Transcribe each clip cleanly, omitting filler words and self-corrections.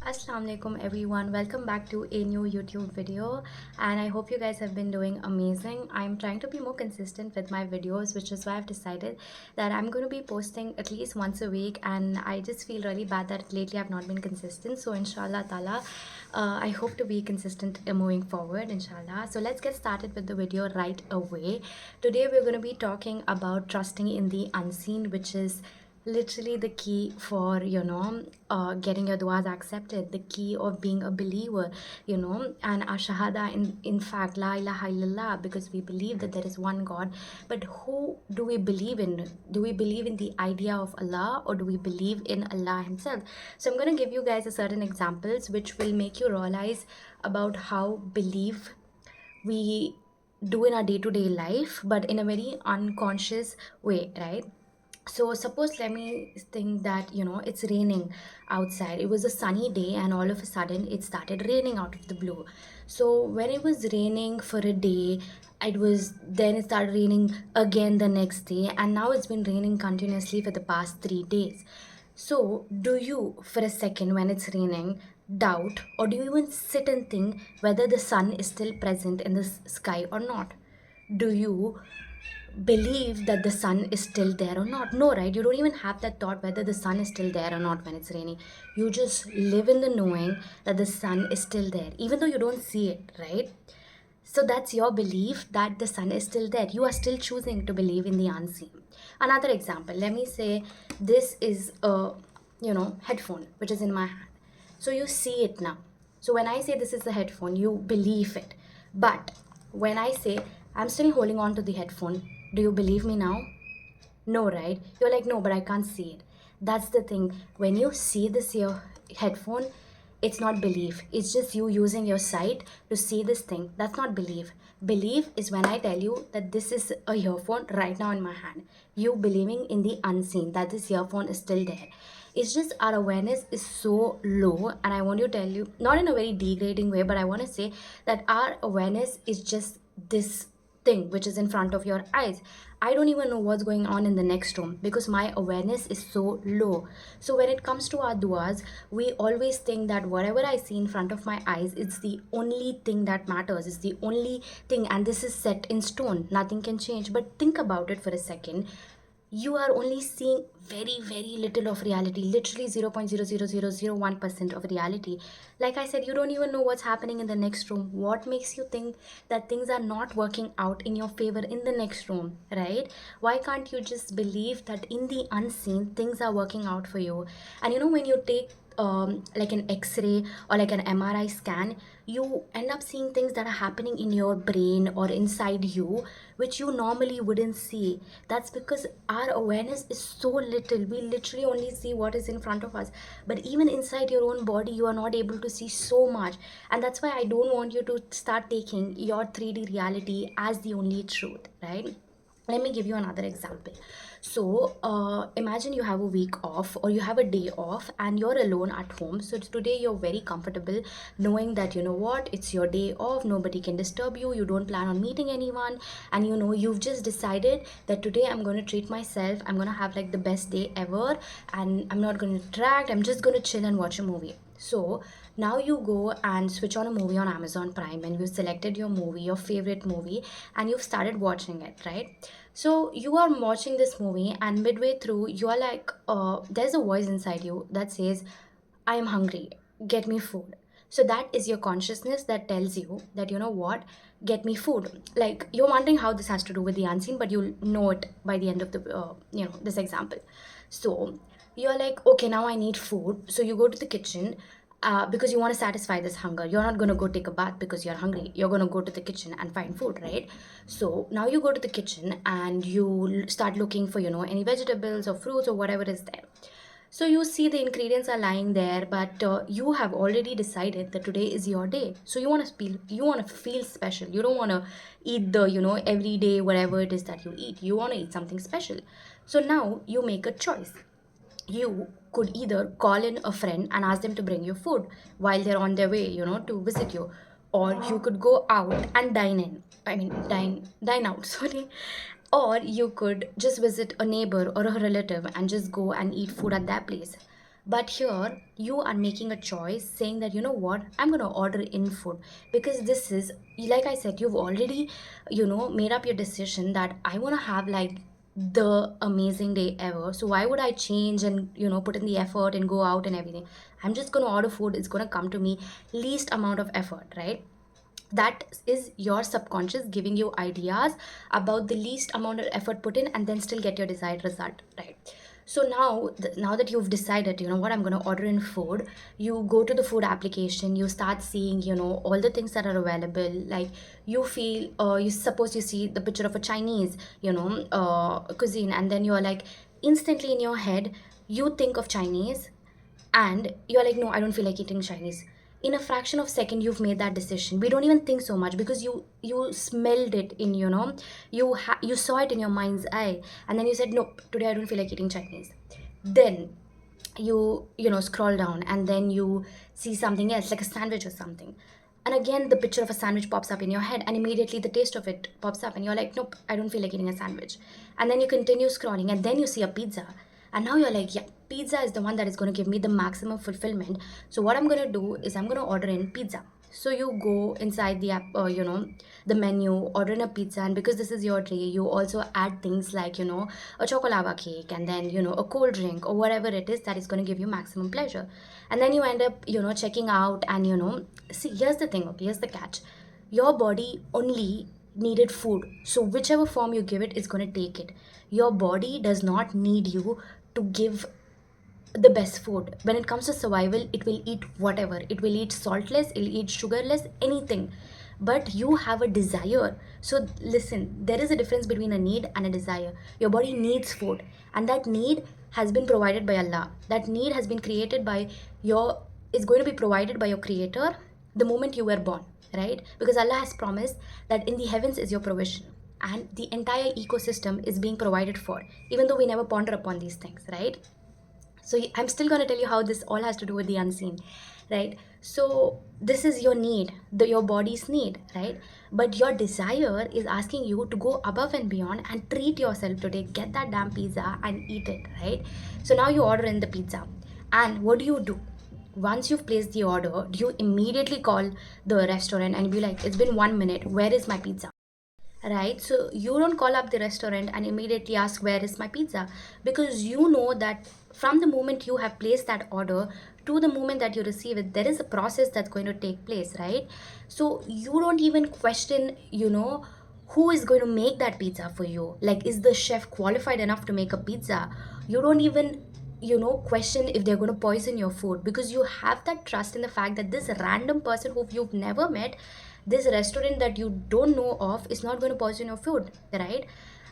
Assalamu alaikum everyone, welcome back to a new YouTube video, and I hope you guys have been doing amazing. I'm trying to be more consistent with my videos, which is why I've decided that I'm going to be posting at least once a week, and I just feel really bad that lately I've not been consistent. So inshallah ta'ala, I hope to be consistent moving forward, inshallah. So let's get started with the video right away. Today we're going to be talking about trusting in the unseen, which is literally the key for getting your duas accepted, the key of being a believer, and our shahada, in fact, la ilaha illallah, because we believe that there is one God. But who do we believe in? Do we believe in the idea of Allah, or do we believe in Allah himself? So I'm going to give you guys a certain examples which will make you realize about how belief we do in our day-to-day life, but in a very unconscious way, right? So suppose, let me think that it's raining outside. It was a sunny day and all of a sudden it started raining out of the blue. So when it was raining for a day, it started raining again the next day, and now it's been raining continuously for the past 3 days. So do you, for a second, when it's raining, doubt, or do you even sit and think whether the sun is still present in the sky or not? Do you believe that the sun is still there or not? No, right? You don't even have that thought whether the sun is still there or not when it's raining. You just live in the knowing that the sun is still there, even though you don't see it, right? So that's your belief that the sun is still there. You are still choosing to believe in the unseen. Another example, let me say this is a headphone which is in my hand. So you see it now. So when I say this is the headphone, you believe it. But when I say I'm still holding on to the headphone, do you believe me now? No, right? You're like, no, but I can't see it. That's the thing. When you see this your headphone, it's not belief. It's just you using your sight to see this thing. That's not belief. Belief is when I tell you that this is a earphone right now in my hand. You believing in the unseen, that this earphone is still there. It's just our awareness is so low, and I want to tell you, not in a very degrading way, but I want to say that our awareness is just this thing which is in front of your eyes. I don't even know what's going on in the next room because my awareness is so low. So when it comes to our duas, we always think that whatever I see in front of my eyes, it's the only thing that matters. It's the only thing, and this is set in stone. Nothing can change. But think about it for a second. You are only seeing very, very little of reality, literally 0.00001% of reality. Like I said, you don't even know what's happening in the next room. What makes you think that things are not working out in your favor in the next room, right? Why can't you just believe that in the unseen things are working out for you? And when you take like an x-ray or like an MRI scan, you end up seeing things that are happening in your brain or inside you which you normally wouldn't see. That's because our awareness is so little. We literally only see what is in front of us, but even inside your own body you are not able to see so much. And that's why I don't want you to start taking your 3D reality as the only truth, right? Let me give you another example. So imagine you have a week off or you have a day off and you're alone at home. So today you're very comfortable knowing that it's your day off, nobody can disturb you, you don't plan on meeting anyone, and you've just decided that today I'm going to treat myself, I'm going to have like the best day ever, and I'm not going to interact, I'm just going to chill and watch a movie. So now you go and switch on a movie on Amazon Prime, and you selected your movie, your favorite movie, and you've started watching it, right? So you are watching this movie, and midway through, you are like, there's a voice inside you that says, I am hungry, get me food. So that is your consciousness that tells you that, what, get me food. Like, you're wondering how this has to do with the unseen, but you'll know it by the end of the, this example. So you're like, okay, now I need food. So you go to the kitchen because you want to satisfy this hunger. You're not going to go take a bath because you're hungry. You're going to go to the kitchen and find food, right? So now you go to the kitchen and you start looking for, any vegetables or fruits or whatever is there. So you see the ingredients are lying there, but you have already decided that today is your day. So you want to feel special. You don't want to eat the, every day, whatever it is that you eat. You want to eat something special. So now you make a choice. You could either call in a friend and ask them to bring you food while they're on their way, to visit you, or you could go out and dine out, sorry, or you could just visit a neighbor or a relative and just go and eat food at that place. But here you are making a choice saying that, you know what, I'm going to order in food, because this is, like I said, you've already, made up your decision that I want to have like the amazing day ever. So why would I change and, put in the effort and go out and everything? I'm just going to order food. It's going to come to me least amount of effort, right? That is your subconscious giving you ideas about the least amount of effort put in and then still get your desired result, right? So now now that you've decided, you know what, I'm going to order in food, you go to the food application, you start seeing, all the things that are available. Like, you feel, you suppose you see the picture of a Chinese, cuisine, and then you're like, instantly in your head you think of Chinese, and you're like, no, I don't feel like eating Chinese. In a fraction of second you've made that decision. We don't even think so much, because you smelled it in, you saw it in your mind's eye, and then you said, nope, today I don't feel like eating Chinese. Then you scroll down, and then you see something else, like a sandwich or something, and again the picture of a sandwich pops up in your head, and immediately the taste of it pops up, and you're like, nope, I don't feel like eating a sandwich. And then you continue scrolling, and then you see a pizza, and now you're like, yeah, pizza is the one that is going to give me the maximum fulfillment. So what I'm going to do is I'm going to order in pizza. So you go inside the app, the menu, order in a pizza, and because this is your day, you also add things like, a chocolava cake, and then, a cold drink or whatever it is that is going to give you maximum pleasure. And then you end up, checking out, and, see, here's the thing, okay, here's the catch. Your body only needed food, so whichever form you give it is going to take it. Your body does not need you to give the best food. When it comes to survival, it will eat whatever. It will eat saltless, it'll eat sugarless, anything. But you have a desire. So listen, there is a difference between a need and a desire. Your body needs food, and that need has been provided by Allah. That need has been created by your is going to be provided by your creator the moment you were born, right? Because Allah has promised that in the heavens is your provision, and the entire ecosystem is being provided for, even though we never ponder upon these things, right? So I'm still going to tell you how this all has to do with the unseen, right? So this is your need, your body's need, right? But your desire is asking you to go above and beyond and treat yourself today. Get that damn pizza and eat it, right? So now you order in the pizza, and what do? Once you've placed the order, do you immediately call the restaurant and be like, it's been 1 minute, where is my pizza? Right? So you don't call up the restaurant and immediately ask, where is my pizza? Because you know that from the moment you have placed that order to the moment that you receive it, there is a process that's going to take place, right? So you don't even question, who is going to make that pizza for you. Like, is the chef qualified enough to make a pizza? You don't even question if they're going to poison your food, because you have that trust in the fact that this random person who you've never met, this restaurant that you don't know of, is not going to poison your food, right?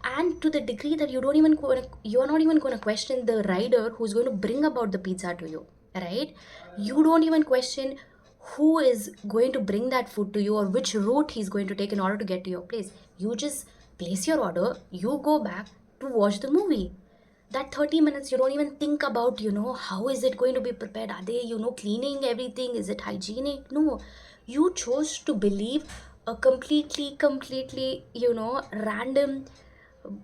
And to the degree that you are not even going to question the rider who's going to bring about the pizza to you, right? You don't even question who is going to bring that food to you, or which route he's going to take in order to get to your place. You just place your order, you go back to watch the movie. That 30 minutes you don't even think about, how is it going to be prepared, are they, cleaning everything, is it hygienic? No, you chose to believe a completely random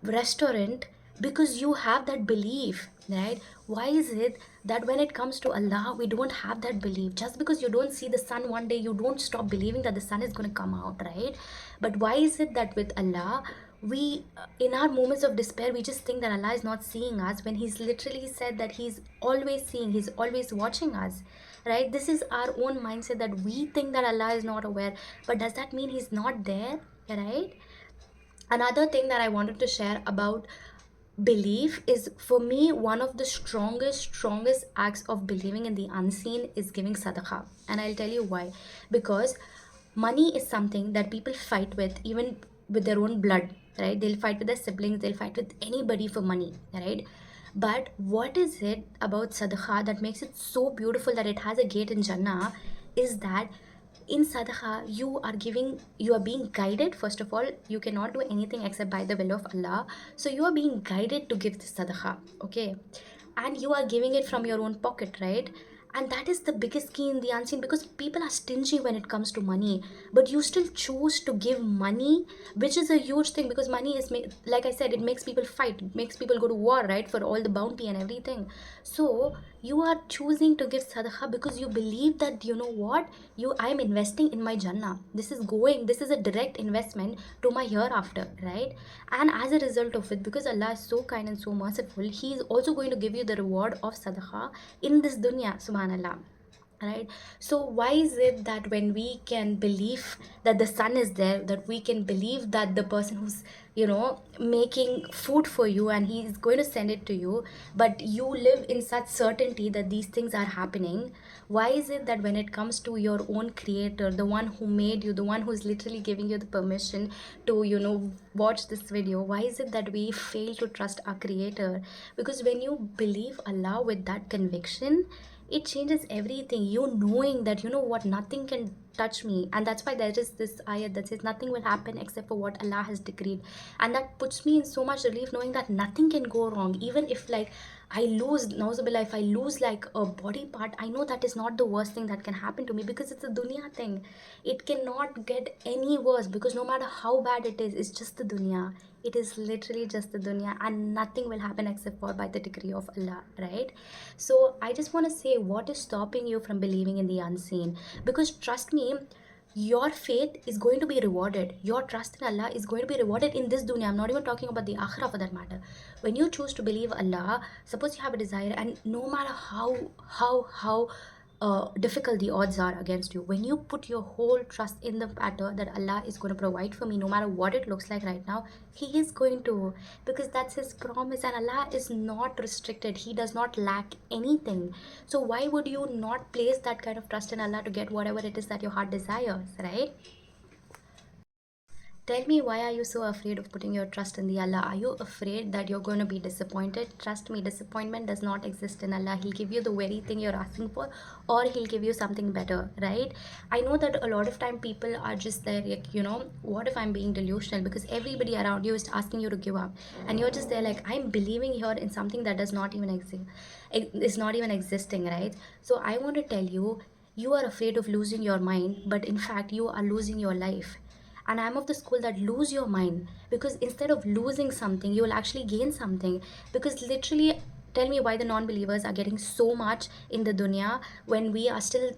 restaurant, because you have that belief, right? Why is it that when it comes to Allah we don't have that belief? Just because you don't see the sun one day, you don't stop believing that the sun is going to come out, right? But why is it that with Allah, we in our moments of despair, we just think that Allah is not seeing us, when he's literally said that he's always seeing, he's always watching us, right? This is our own mindset, that we think that Allah is not aware, but does that mean he's not there, right? Another thing that I wanted to share about belief is, for me, one of the strongest acts of believing in the unseen is giving sadaqah. And I'll tell you why. Because money is something that people fight with, even with their own blood, right? They'll fight with their siblings, they'll fight with anybody for money, right? But what is it about sadaqah that makes it so beautiful that it has a gate in Jannah, is that in sadaqah you are being guided. First of all, you cannot do anything except by the will of Allah, so you are being guided to give this sadaqah, okay? And you are giving it from your own pocket, right? And that is the biggest key in the unseen, because people are stingy when it comes to money, but you still choose to give money, which is a huge thing, because money is like I said, it makes people fight, it makes people go to war, right, for all the bounty and everything. So You are choosing to give sadaqah because you believe that, you know what, I'm investing in my Jannah. This is a direct investment to my hereafter, right? And as a result of it, because Allah is so kind and so merciful, He is also going to give you the reward of sadaqah in this dunya, subhanallah, right? So why is it that when we can believe that the sun is there, that we can believe that the person who's, making food for you and he is going to send it to you, but you live in such certainty that these things are happening? Why is it that when it comes to your own creator, the one who made you, the one who's literally giving you the permission to, watch this video, why is it that we fail to trust our creator? Because when you believe Allah with that conviction, it changes everything. You knowing that, you know what, nothing can touch me, and that's why there is this ayat that says nothing will happen except for what Allah has decreed. And that puts me in so much relief, knowing that nothing can go wrong. Even if, like, I lose, nauzubillah, if I lose like a body part, I know that is not the worst thing that can happen to me, because it's a dunya thing. It cannot get any worse, because no matter how bad it is, it's just the dunya. It is literally just the dunya, and nothing will happen except for by the decree of Allah, right? So I just want to say, what is stopping you from believing in the unseen? Because trust me, your faith is going to be rewarded. Your trust in Allah is going to be rewarded in this dunya. I'm not even talking about the akhirah for that matter. When you choose to believe Allah, suppose you have a desire, and no matter how difficult the odds are against you, when you put your whole trust in the matter that Allah is going to provide for me, no matter what it looks like right now, He is going to, because that's His promise, and Allah is not restricted. He does not lack anything. So why would you not place that kind of trust in Allah to get whatever it is that your heart desires, right? Tell me, why are you so afraid of putting your trust in the Allah? Are you afraid that you're going to be disappointed? Trust me, disappointment does not exist in Allah. He'll give you the very thing you're asking for, or He'll give you something better, right? I know that a lot of time people are just there, like, what if I'm being delusional? Because everybody around you is asking you to give up. And you're just there like, I'm believing here in something that does not even exist. It is not even existing, right? So I want to tell you, you are afraid of losing your mind, but in fact, you are losing your life. And I'm of the school that lose your mind, because instead of losing something, you will actually gain something. Because literally, tell me why the non-believers are getting so much in the dunya when we are still,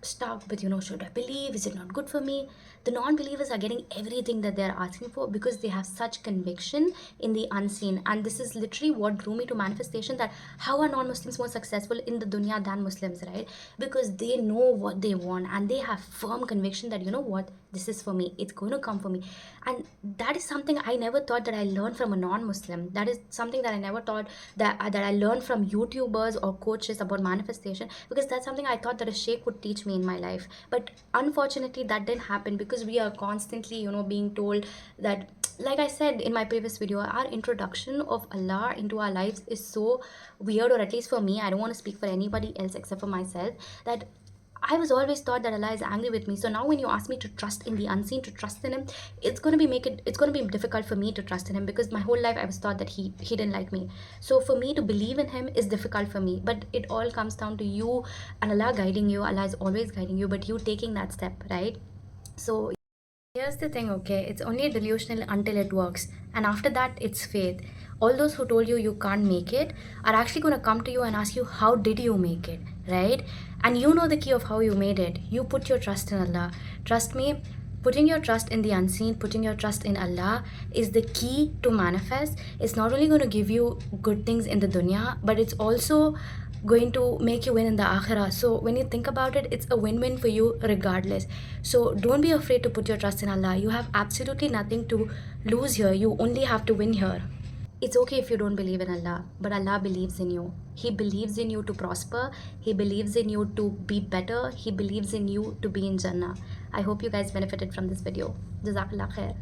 stuck with, should I believe, is it not good for me? The non-believers are getting everything that they're asking for because they have such conviction in the unseen. And this is literally what drew me to manifestation, that how are non-Muslims more successful in the dunya than Muslims, right? Because they know what they want, and they have firm conviction that, you know what, this is for me, it's going to come for me. And that is something I never thought that I learned from a non-Muslim. That is something that I never thought that I learned from YouTubers or coaches about manifestation, because that's something I thought that a sheikh would teach me in my life. But unfortunately that didn't happen, because we are constantly, being told that, like I said in my previous video, our introduction of Allah into our lives is so weird, or at least for me, I don't want to speak for anybody else except for myself, that I was always thought that Allah is angry with me. So now when you ask me to trust in the unseen, to trust in Him, it's gonna be difficult for me to trust in Him, because my whole life I was taught that He didn't like me. So for me to believe in Him is difficult for me. But it all comes down to you and Allah guiding you. Allah is always guiding you, but you taking that step, right? So here's the thing, okay? It's only delusional until it works. And after that, it's faith. All those who told you you can't make it are actually going to come to you and ask you, how did you make it, right? And you know the key of how you made it. You put your trust in Allah. Trust me, putting your trust in the unseen, putting your trust in Allah is the key to manifest. It's not only going to give you good things in the dunya, but it's also going to make you win in the akhirah. So when you think about it, it's a win-win for you regardless. So don't be afraid to put your trust in Allah. You have absolutely nothing to lose here. You only have to win here. It's okay if you don't believe in Allah, but Allah believes in you. He believes in you to prosper. He believes in you to be better. He believes in you to be in Jannah. I hope you guys benefited from this video. Jazakallah khair.